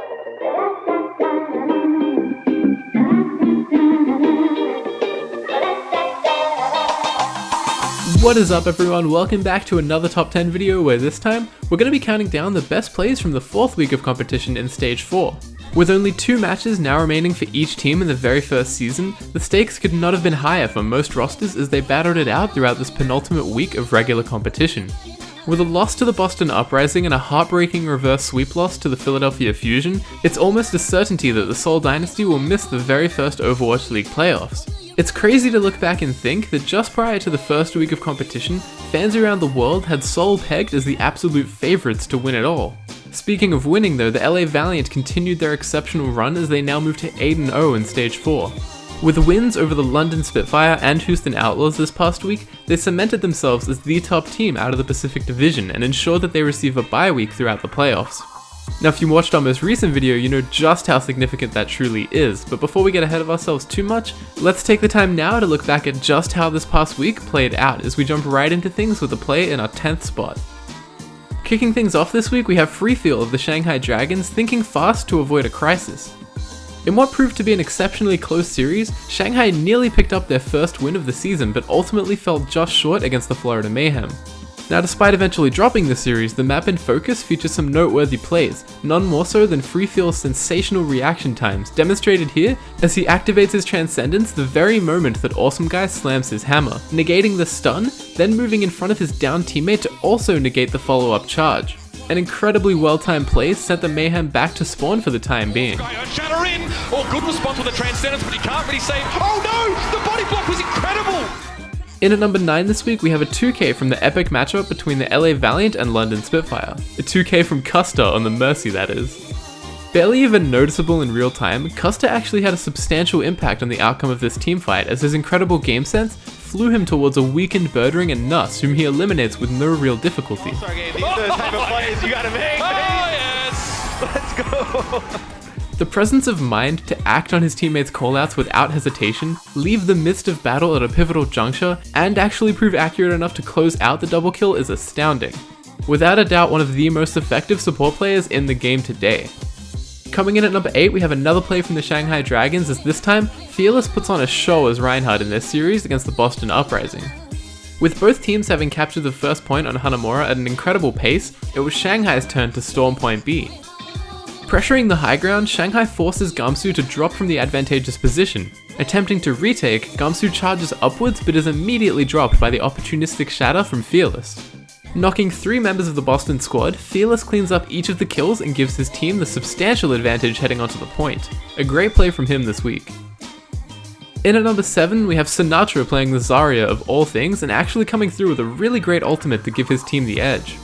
What is up everyone, welcome back to another top 10 video where this time, we're going to be counting down the best plays from the 4th week of competition in Stage 4. With only 2 matches now remaining for each team in the very first season, the stakes could not have been higher for most rosters as they battled it out throughout this penultimate week of regular competition. With a loss to the Boston Uprising and a heartbreaking reverse sweep loss to the Philadelphia Fusion, it's almost a certainty that the Seoul Dynasty will miss the very first Overwatch League playoffs. It's crazy to look back and think that just prior to the first week of competition, fans around the world had Seoul pegged as the absolute favourites to win it all. Speaking of winning though, the LA Valiant continued their exceptional run as they now move to 8-0 in Stage 4. With wins over the London Spitfire and Houston Outlaws this past week, they cemented themselves as the top team out of the Pacific Division and ensured that they receive a bye week throughout the playoffs. Now if you watched our most recent video, you know just how significant that truly is, but before we get ahead of ourselves too much, let's take the time now to look back at just how this past week played out as we jump right into things with a play in our 10th spot. Kicking things off this week, we have Free Feel of the Shanghai Dragons thinking fast to avoid a crisis. In what proved to be an exceptionally close series, Shanghai nearly picked up their first win of the season but ultimately fell just short against the Florida Mayhem. Now despite eventually dropping the series, the map in focus features some noteworthy plays, none more so than Free Feel's sensational reaction times, demonstrated here as he activates his Transcendence the very moment that Awesome Guy slams his hammer, negating the stun, then moving in front of his downed teammate to also negate the follow-up charge. An incredibly well-timed play sent the Mayhem back to spawn for the time being. Shatter in! Oh, good response with the Transcendence, but he can't really save. Oh no! The body block was incredible! In at number 9 this week, we have a 2K from the epic matchup between the LA Valiant and London Spitfire. A 2K from Custer on the Mercy, that is. Barely even noticeable in real time, Custer actually had a substantial impact on the outcome of this teamfight as his incredible game sense flew him towards a weakened Birdring and Nuss, whom he eliminates with no real difficulty. Sorry, these are the type of plays you gotta make. Oh yes! Let's go! The presence of mind to act on his teammates' callouts without hesitation, leave the midst of battle at a pivotal juncture, and actually prove accurate enough to close out the double kill is astounding. Without a doubt one of the most effective support players in the game today. Coming in at number 8, we have another play from the Shanghai Dragons as this time, Fearless puts on a show as Reinhardt in this series against the Boston Uprising. With both teams having captured the first point on Hanamura at an incredible pace, it was Shanghai's turn to storm point B. Pressuring the high ground, Shanghai forces Gamsu to drop from the advantageous position. Attempting to retake, Gamsu charges upwards but is immediately dropped by the opportunistic shatter from Fearless. Knocking 3 members of the Boston squad, Fearless cleans up each of the kills and gives his team the substantial advantage heading onto the point. A great play from him this week. In at number 7, we have Sinatra playing the Zarya of all things and actually coming through with a really great ultimate to give his team the edge.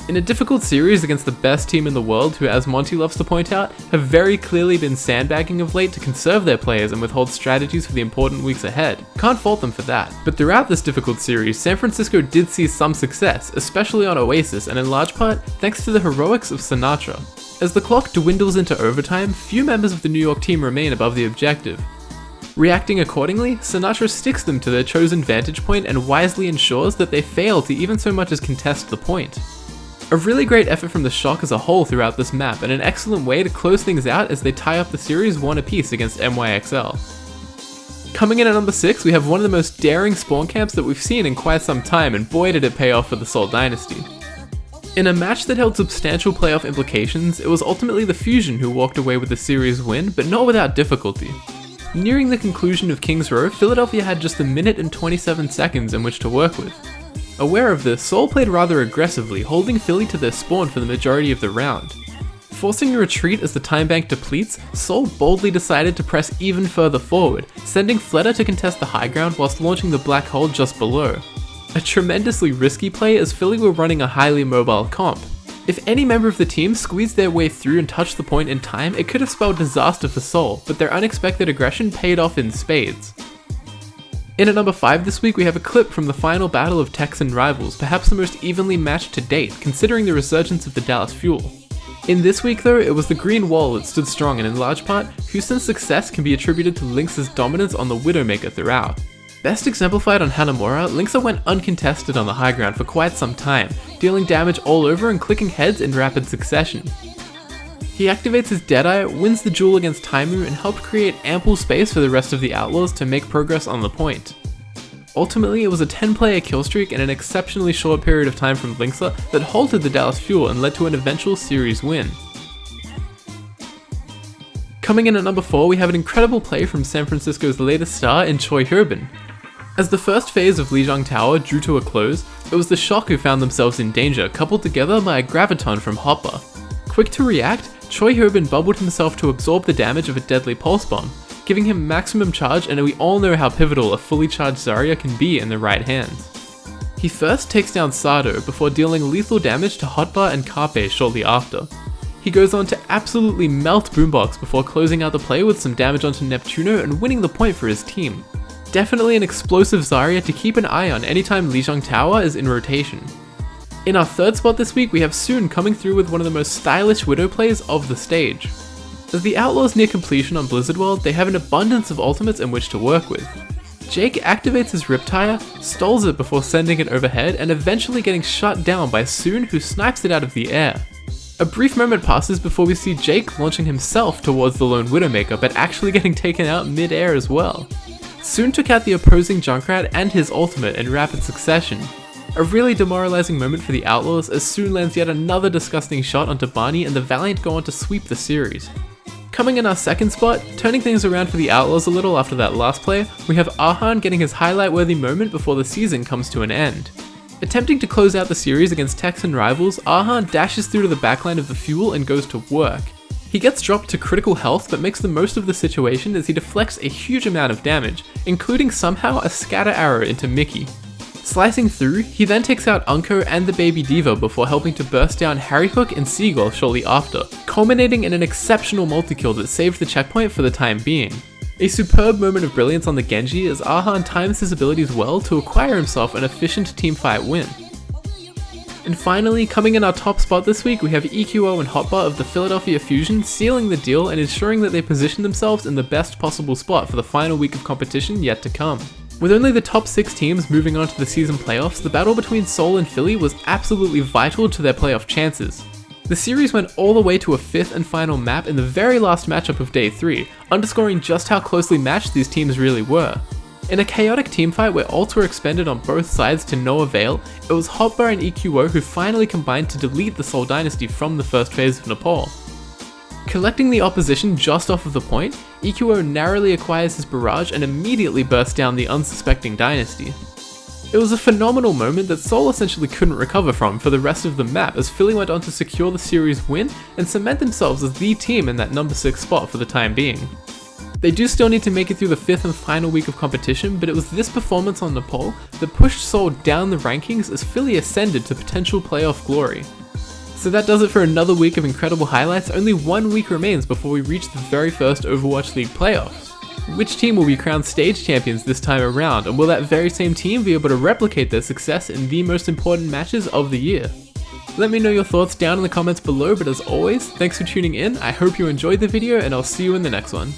In a difficult series against the best team in the world who, as Monty loves to point out, have very clearly been sandbagging of late to conserve their players and withhold strategies for the important weeks ahead. Can't fault them for that. But throughout this difficult series, San Francisco did see some success, especially on Oasis, and in large part thanks to the heroics of Sinatra. As the clock dwindles into overtime, few members of the New York team remain above the objective. Reacting accordingly, Sinatra sticks them to their chosen vantage point and wisely ensures that they fail to even so much as contest the point. A really great effort from the Shock as a whole throughout this map, and an excellent way to close things out as they tie up the series 1 apiece against MYXL. Coming in at number 6, we have one of the most daring spawn camps that we've seen in quite some time, and boy did it pay off for the Seoul Dynasty. In a match that held substantial playoff implications, it was ultimately the Fusion who walked away with the series win, but not without difficulty. Nearing the conclusion of King's Row, Philadelphia had just 1 minute and 27 seconds in which to work with. Aware of this, Seoul played rather aggressively, holding Philly to their spawn for the majority of the round. Forcing a retreat as the time bank depletes, Seoul boldly decided to press even further forward, sending Fleta to contest the high ground whilst launching the black hole just below. A tremendously risky play as Philly were running a highly mobile comp. If any member of the team squeezed their way through and touched the point in time, it could have spelled disaster for Seoul, but their unexpected aggression paid off in spades. In at number 5 this week, we have a clip from the final battle of Texan rivals, perhaps the most evenly matched to date, considering the resurgence of the Dallas Fuel. In this week though, it was the green wall that stood strong, and in large part, Houston's success can be attributed to Lynx's dominance on the Widowmaker throughout. Best exemplified on Hanamura, Lynxa went uncontested on the high ground for quite some time, dealing damage all over and clicking heads in rapid succession. He activates his Deadeye, wins the duel against Taimu, and helped create ample space for the rest of the Outlaws to make progress on the point. Ultimately, it was a 10-player killstreak in an exceptionally short period of time from Linksa that halted the Dallas Fuel and led to an eventual series win. Coming in at number 4, we have an incredible play from San Francisco's latest star in Choi Hyobin. As the first phase of Lijiang Tower drew to a close, it was the Shock who found themselves in danger, coupled together by a Graviton from Hopper. Quick to react, Choi Hyobin bubbled himself to absorb the damage of a deadly Pulse Bomb, giving him maximum charge, and we all know how pivotal a fully charged Zarya can be in the right hands. He first takes down Sado before dealing lethal damage to Hotbar and Carpe shortly after. He goes on to absolutely melt Boombox before closing out the play with some damage onto Neptuno and winning the point for his team. Definitely an explosive Zarya to keep an eye on anytime Lijiang Tower is in rotation. In our third spot this week, we have Soon coming through with one of the most stylish Widow plays of the stage. As the Outlaws near completion on Blizzard World, they have an abundance of ultimates in which to work with. Jake activates his Riptire, stalls it before sending it overhead, and eventually getting shut down by Soon, who snipes it out of the air. A brief moment passes before we see Jake launching himself towards the lone Widowmaker, but actually getting taken out mid-air as well. Soon took out the opposing Junkrat and his ultimate in rapid succession. A really demoralizing moment for the Outlaws as Soon lands yet another disgusting shot onto Barney and the Valiant go on to sweep the series. Coming in our second spot, turning things around for the Outlaws a little after that last play, we have Ahan getting his highlight-worthy moment before the season comes to an end. Attempting to close out the series against Texan rivals, Ahan dashes through to the backline of the Fuel and goes to work. He gets dropped to critical health but makes the most of the situation as he deflects a huge amount of damage, including somehow a scatter arrow into Mickey. Slicing through, he then takes out Unko and the Baby Diva before helping to burst down Harry Hook and Seagull shortly after, culminating in an exceptional multi-kill that saved the checkpoint for the time being. A superb moment of brilliance on the Genji as Ahan times his abilities well to acquire himself an efficient teamfight win. And finally, coming in our top spot this week, we have EQO and Hotbar of the Philadelphia Fusion sealing the deal and ensuring that they position themselves in the best possible spot for the final week of competition yet to come. With only the top 6 teams moving on to the season playoffs, the battle between Seoul and Philly was absolutely vital to their playoff chances. The series went all the way to a 5th and final map in the very last matchup of Day 3, underscoring just how closely matched these teams really were. In a chaotic teamfight where ults were expended on both sides to no avail, it was Hotbar and EQO who finally combined to delete the Seoul Dynasty from the first phase of Nepal. Collecting the opposition just off of the point, EQO narrowly acquires his barrage and immediately bursts down the unsuspecting Dynasty. It was a phenomenal moment that Seoul essentially couldn't recover from for the rest of the map as Philly went on to secure the series win and cement themselves as the team in that number 6 spot for the time being. They do still need to make it through the 5th and final week of competition, but it was this performance on Nepal that pushed Seoul down the rankings as Philly ascended to potential playoff glory. So that does it for another week of incredible highlights. Only 1 week remains before we reach the very first Overwatch League playoffs. Which team will be crowned stage champions this time around, and will that very same team be able to replicate their success in the most important matches of the year? Let me know your thoughts down in the comments below, but as always, thanks for tuning in, I hope you enjoyed the video, and I'll see you in the next one.